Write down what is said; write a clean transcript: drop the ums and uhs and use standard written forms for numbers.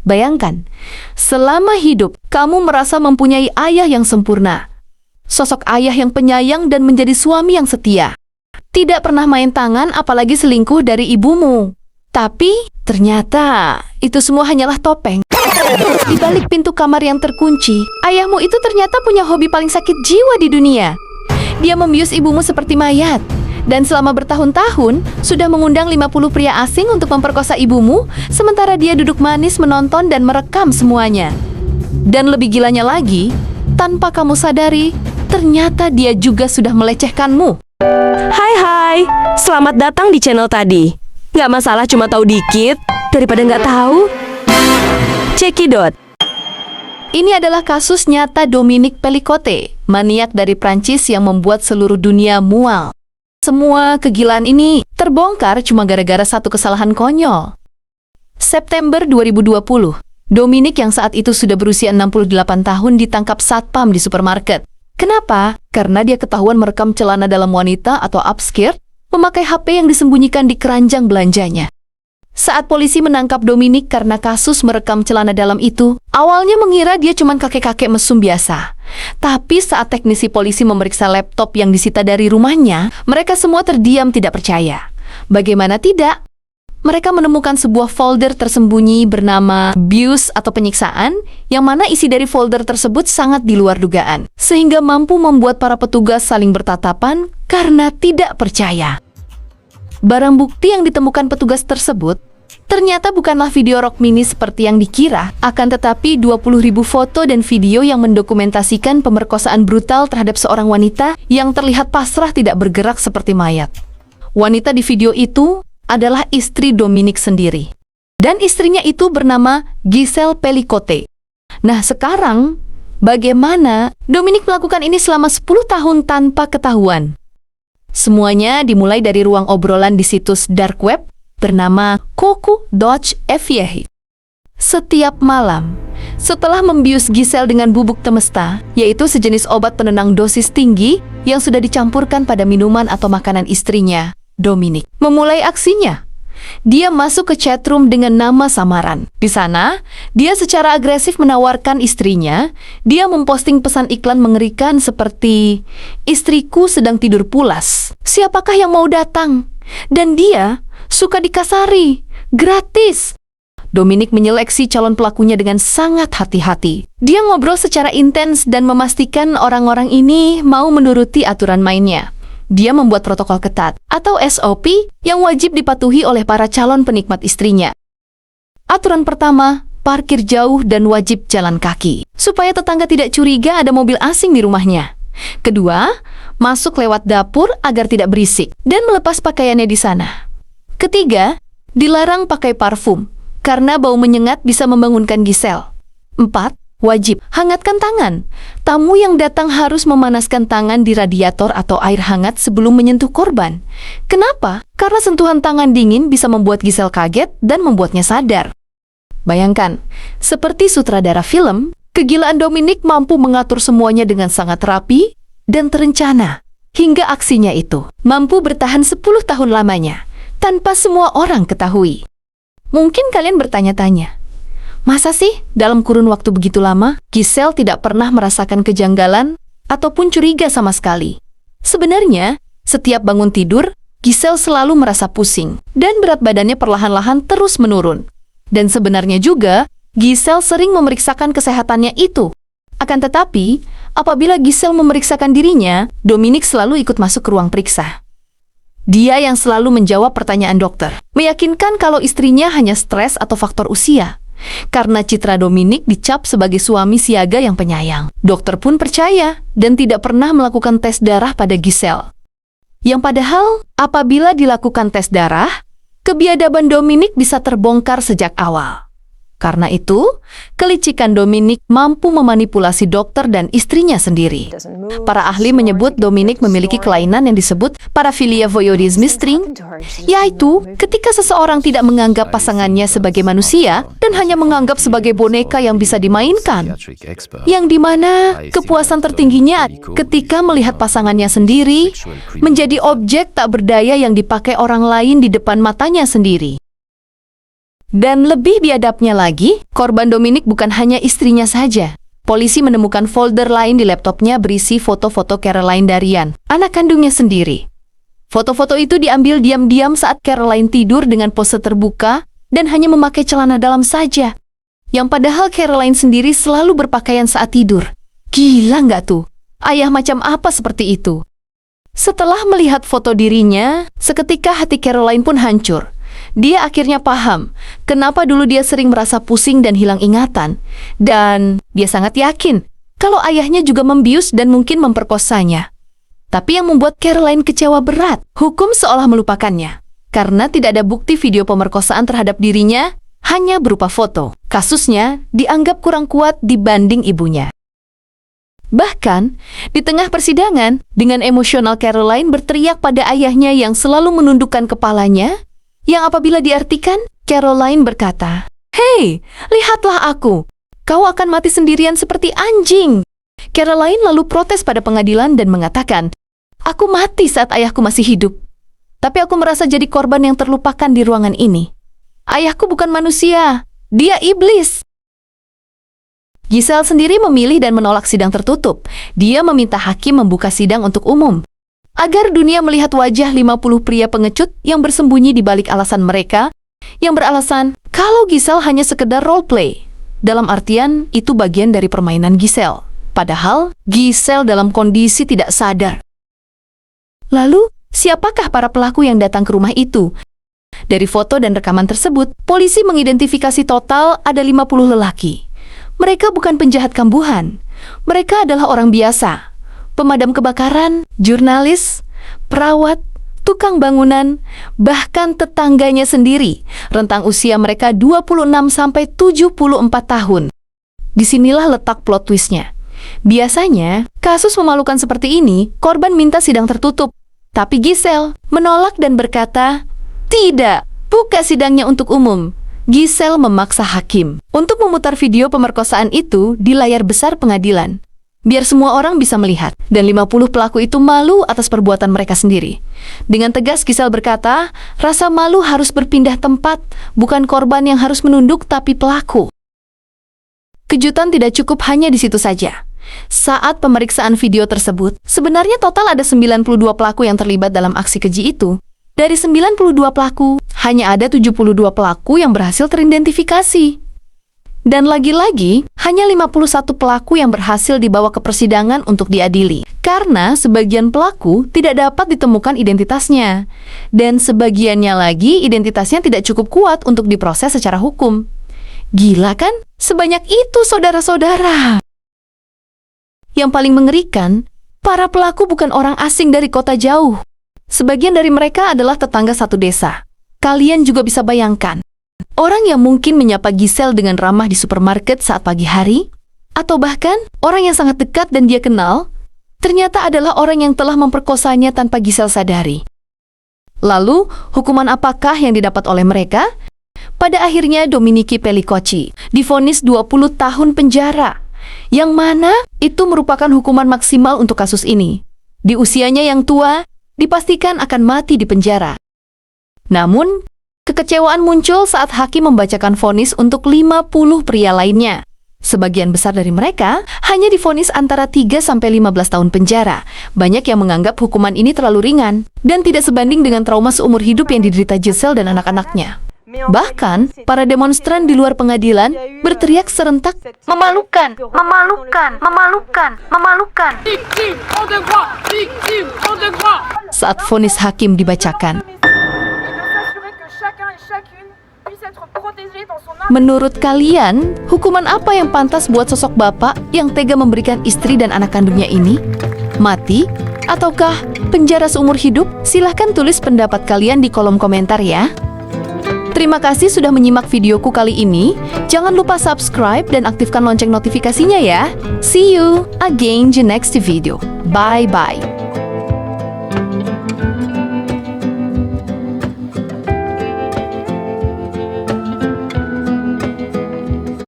Bayangkan, selama hidup kamu merasa mempunyai ayah yang sempurna. Sosok ayah yang penyayang dan menjadi suami yang setia. Tidak pernah main tangan apalagi selingkuh dari ibumu. Tapi ternyata itu semua hanyalah topeng. Di balik pintu kamar yang terkunci, ayahmu itu ternyata punya hobi paling sakit jiwa di dunia. Dia membius ibumu seperti mayat. Dan selama bertahun-tahun, sudah mengundang 50 pria asing untuk memperkosa ibumu, sementara dia duduk manis menonton dan merekam semuanya. Dan lebih gilanya lagi, tanpa kamu sadari, ternyata dia juga sudah melecehkanmu. Hai, selamat datang di channel tadi. Nggak masalah cuma tahu dikit, daripada nggak tahu. Cekidot. Ini adalah kasus nyata Dominique Pellicotte, maniak dari Prancis yang membuat seluruh dunia mual. Semua kegilaan ini terbongkar cuma gara-gara satu kesalahan konyol. September 2020, Dominique yang saat itu sudah berusia 68 tahun ditangkap satpam di supermarket. Kenapa? Karena dia ketahuan merekam celana dalam wanita atau upskirt, memakai HP yang disembunyikan di keranjang belanjanya. Saat polisi menangkap Dominique karena kasus merekam celana dalam itu, awalnya mengira dia cuma kakek-kakek mesum biasa. Tapi saat teknisi polisi memeriksa laptop yang disita dari rumahnya, mereka semua terdiam tidak percaya. Bagaimana tidak? Mereka menemukan sebuah folder tersembunyi bernama abuse atau penyiksaan, yang mana isi dari folder tersebut sangat di luar dugaan, sehingga mampu membuat para petugas saling bertatapan karena tidak percaya. Barang bukti yang ditemukan petugas tersebut ternyata bukanlah video rock mini seperti yang dikira, akan tetapi 20.000 foto dan video yang mendokumentasikan pemerkosaan brutal terhadap seorang wanita yang terlihat pasrah tidak bergerak seperti mayat. Wanita di video itu adalah istri Dominique sendiri. Dan istrinya itu bernama Giselle Pellicotte. Nah sekarang, bagaimana Dominique melakukan ini selama 10 tahun tanpa ketahuan? Semuanya dimulai dari ruang obrolan di situs dark web bernama Coco.fyi. Setiap malam, setelah membius Giselle dengan bubuk temesta, yaitu sejenis obat penenang dosis tinggi yang sudah dicampurkan pada minuman atau makanan istrinya, Dominique memulai aksinya. Dia masuk ke chatroom dengan nama samaran. Di sana, dia secara agresif menawarkan istrinya. Dia memposting pesan iklan mengerikan seperti, "Istriku sedang tidur pulas. Siapakah yang mau datang?" Dan dia suka dikasari, gratis. Dominique menyeleksi calon pelakunya dengan sangat hati-hati. Dia ngobrol secara intens dan memastikan orang-orang ini mau menuruti aturan mainnya. Dia membuat protokol ketat atau SOP yang wajib dipatuhi oleh para calon penikmat istrinya. Aturan pertama, parkir jauh dan wajib jalan kaki, supaya tetangga tidak curiga ada mobil asing di rumahnya. Kedua, masuk lewat dapur agar tidak berisik dan melepas pakaiannya di sana. Ketiga, dilarang pakai parfum, karena bau menyengat bisa membangunkan Giselle. 4. Wajib hangatkan tangan. Tamu yang datang harus memanaskan tangan di radiator atau air hangat sebelum menyentuh korban. Kenapa? Karena sentuhan tangan dingin bisa membuat Giselle kaget dan membuatnya sadar. Bayangkan, seperti sutradara film, kegilaan Dominique mampu mengatur semuanya dengan sangat rapi dan terencana. Hingga aksinya itu mampu bertahan 10 tahun lamanya, tanpa semua orang ketahui. Mungkin kalian bertanya-tanya, masa sih dalam kurun waktu begitu lama, Giselle tidak pernah merasakan kejanggalan ataupun curiga sama sekali? Sebenarnya, setiap bangun tidur, Giselle selalu merasa pusing dan berat badannya perlahan-lahan terus menurun. Dan sebenarnya juga, Giselle sering memeriksakan kesehatannya itu. Akan tetapi, apabila Giselle memeriksakan dirinya, Dominique selalu ikut masuk ke ruang periksa. Dia yang selalu menjawab pertanyaan dokter, meyakinkan kalau istrinya hanya stres atau faktor usia. Karena citra Dominique dicap sebagai suami siaga yang penyayang. Dokter pun percaya dan tidak pernah melakukan tes darah pada Giselle. Yang padahal, apabila dilakukan tes darah, kebiadaban Dominique bisa terbongkar sejak awal. Karena itu, kelicikan Dominique mampu memanipulasi dokter dan istrinya sendiri. Para ahli menyebut Dominique memiliki kelainan yang disebut paraphilia voyeurisme string, yaitu ketika seseorang tidak menganggap pasangannya sebagai manusia dan hanya menganggap sebagai boneka yang bisa dimainkan. Yang dimana kepuasan tertingginya ketika melihat pasangannya sendiri menjadi objek tak berdaya yang dipakai orang lain di depan matanya sendiri. Dan lebih biadabnya lagi, korban Dominic bukan hanya istrinya saja. Polisi menemukan folder lain di laptopnya berisi foto-foto Caroline Darian, anak kandungnya sendiri. Foto-foto itu diambil diam-diam saat Caroline tidur dengan pose terbuka dan hanya memakai celana dalam saja. Yang padahal Caroline sendiri selalu berpakaian saat tidur. Gila nggak tuh? Ayah macam apa seperti itu? Setelah melihat foto dirinya, seketika hati Caroline pun hancur. Dia akhirnya paham kenapa dulu dia sering merasa pusing dan hilang ingatan. Dan dia sangat yakin kalau ayahnya juga membius dan mungkin memperkosanya. Tapi yang membuat Caroline kecewa berat, hukum seolah melupakannya. Karena tidak ada bukti video pemerkosaan terhadap dirinya, hanya berupa foto. Kasusnya dianggap kurang kuat dibanding ibunya. Bahkan, di tengah persidangan, dengan emosional Caroline berteriak pada ayahnya yang selalu menundukkan kepalanya, yang apabila diartikan, Caroline berkata, "Hei, lihatlah aku. Kau akan mati sendirian seperti anjing." Caroline lalu protes pada pengadilan dan mengatakan, "Aku mati saat ayahku masih hidup. Tapi aku merasa jadi korban yang terlupakan di ruangan ini. Ayahku bukan manusia, dia iblis." Giselle sendiri memilih dan menolak sidang tertutup. Dia meminta hakim membuka sidang untuk umum, agar dunia melihat wajah 50 pria pengecut yang bersembunyi di balik alasan mereka, yang beralasan kalau Giselle hanya sekedar role play. Dalam artian, itu bagian dari permainan Giselle. Padahal, Giselle dalam kondisi tidak sadar. Lalu, siapakah para pelaku yang datang ke rumah itu? Dari foto dan rekaman tersebut, polisi mengidentifikasi total ada 50 lelaki. Mereka bukan penjahat kambuhan. Mereka adalah orang biasa. Pemadam kebakaran, jurnalis, perawat, tukang bangunan, bahkan tetangganya sendiri. Rentang usia mereka 26 sampai 74 tahun. Disinilah letak plot twistnya. Biasanya, kasus memalukan seperti ini, korban minta sidang tertutup. Tapi Giselle menolak dan berkata, "Tidak, buka sidangnya untuk umum." Giselle memaksa hakim untuk memutar video pemerkosaan itu di layar besar pengadilan, biar semua orang bisa melihat, dan 50 pelaku itu malu atas perbuatan mereka sendiri. Dengan tegas Giselle berkata, rasa malu harus berpindah tempat, bukan korban yang harus menunduk tapi pelaku. Kejutan tidak cukup hanya di situ saja. Saat pemeriksaan video tersebut, sebenarnya total ada 92 pelaku yang terlibat dalam aksi keji itu. Dari 92 pelaku, hanya ada 72 pelaku yang berhasil teridentifikasi. Dan lagi-lagi, hanya 51 pelaku yang berhasil dibawa ke persidangan untuk diadili. Karena sebagian pelaku tidak dapat ditemukan identitasnya. Dan sebagiannya lagi identitasnya tidak cukup kuat untuk diproses secara hukum. Gila kan? Sebanyak itu saudara-saudara. Yang paling mengerikan, para pelaku bukan orang asing dari kota jauh. Sebagian dari mereka adalah tetangga satu desa. Kalian juga bisa bayangkan, orang yang mungkin menyapa Giselle dengan ramah di supermarket saat pagi hari, atau bahkan orang yang sangat dekat dan dia kenal, ternyata adalah orang yang telah memperkosanya tanpa Giselle sadari. Lalu, hukuman apakah yang didapat oleh mereka? Pada akhirnya Dominici Pellicocci divonis 20 tahun penjara, yang mana itu merupakan hukuman maksimal untuk kasus ini. Di usianya yang tua, dipastikan akan mati di penjara. Namun, kekecewaan muncul saat hakim membacakan vonis untuk 50 pria lainnya. Sebagian besar dari mereka hanya divonis antara 3-15 tahun penjara. Banyak yang menganggap hukuman ini terlalu ringan dan tidak sebanding dengan trauma seumur hidup yang diderita Giselle dan anak-anaknya. Bahkan, para demonstran di luar pengadilan berteriak serentak, "Memalukan, memalukan, memalukan, memalukan," saat vonis hakim dibacakan. Menurut kalian, hukuman apa yang pantas buat sosok bapak yang tega memberikan istri dan anak kandungnya ini? Mati? Ataukah penjara seumur hidup? Silahkan tulis pendapat kalian di kolom komentar ya. Terima kasih sudah menyimak videoku kali ini. Jangan lupa subscribe dan aktifkan lonceng notifikasinya ya. See you again in the next video. Bye-bye.